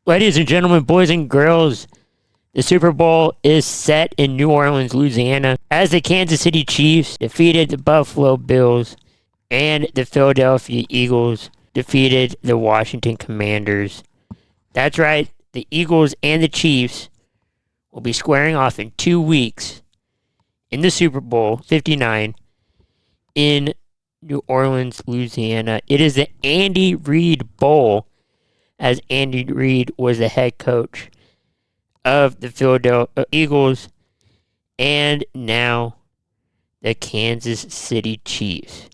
Ladies and gentlemen, boys and girls, the Super Bowl is set in New Orleans, Louisiana, as the Kansas City Chiefs defeated the Buffalo Bills and the Philadelphia Eagles defeated the Washington Commanders. That's right, the Eagles and the Chiefs will be squaring off in 2 weeks in the Super Bowl 59 in New Orleans, Louisiana. It is the Andy Reid Bowl, as Andy Reid was the head coach of the Philadelphia Eagles and now the Kansas City Chiefs.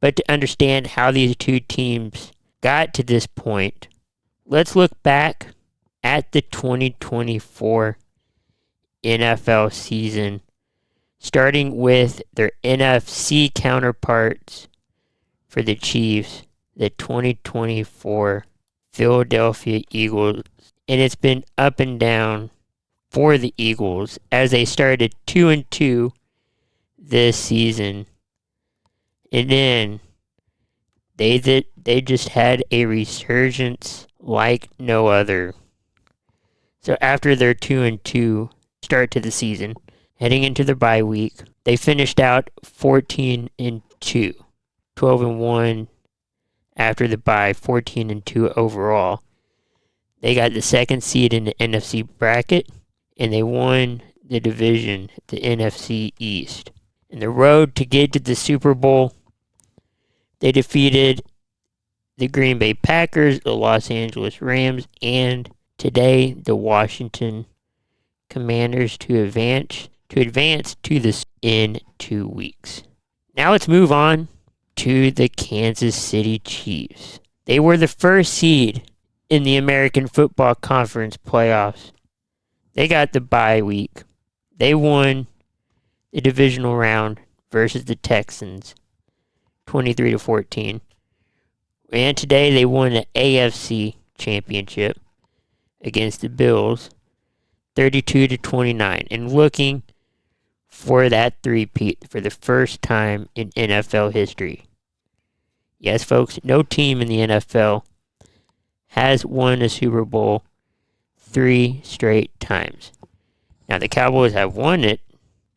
But to understand how these two teams got to this point, let's look back at the 2024 NFL season, starting with their NFC counterparts for the Chiefs, the 2024 Philadelphia Eagles. And it's been up and down for the Eagles as they started 2-2 this season. And then they just had a resurgence like no other. So after their 2-2 start to the season, heading into the bye week, they finished out 14-2, 12-1 after the bye, 14-2 overall. They got the second seed in the NFC bracket, and they won the division, the NFC East. In the road to get to the Super Bowl, they defeated the Green Bay Packers, the Los Angeles Rams, and today the Washington Commanders to advance to this in 2 weeks. Now let's move on to the Kansas City Chiefs. They were the first seed in the American Football Conference playoffs. They got the bye week. They won the divisional round versus the Texans, 23-14. And today they won the AFC Championship against the Bills, 32-29, and looking for that three-peat for the first time in NFL history. Yes, folks, no team in the NFL has won a Super Bowl 3 straight times. Now, the Cowboys have won it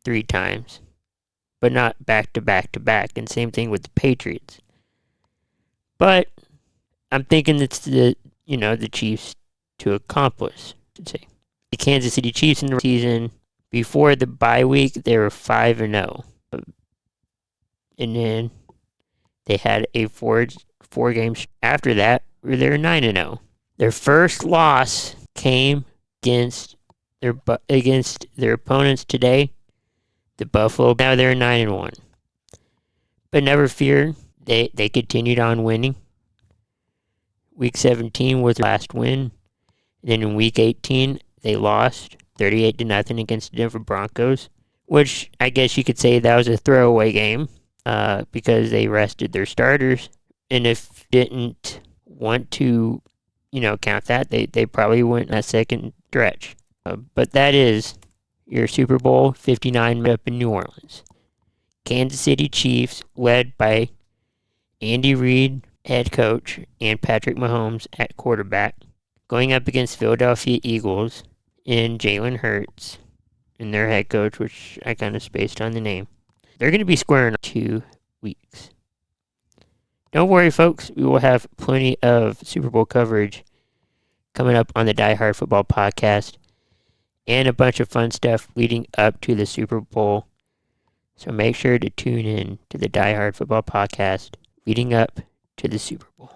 3 times, but not back-to-back-to-back, and same thing with the Patriots. But I'm thinking it's the Chiefs to accomplish, I should say. The Kansas City Chiefs in the season before the bye week, they were 5-0. And then they had a four games after that where they were 9-0. Their first loss came against their opponents today, the Buffalo. Now they're 9-1. But never fear, they continued on winning. Week 17 was their last win. And then in week 18, they lost 38-0 against the Denver Broncos, which I guess you could say that was a throwaway game because they rested their starters. And if didn't want to, count that, they probably went a second stretch. But that is your Super Bowl 59 up in New Orleans. Kansas City Chiefs, led by Andy Reid, head coach, and Patrick Mahomes at quarterback, going up against Philadelphia Eagles and Jalen Hurts and their head coach, which I kind of spaced on the name. They're going to be squaring 2 weeks. Don't worry, folks. We will have plenty of Super Bowl coverage coming up on the Die Hard Football podcast and a bunch of fun stuff leading up to the Super Bowl. So make sure to tune in to the Die Hard Football podcast leading up to the Super Bowl.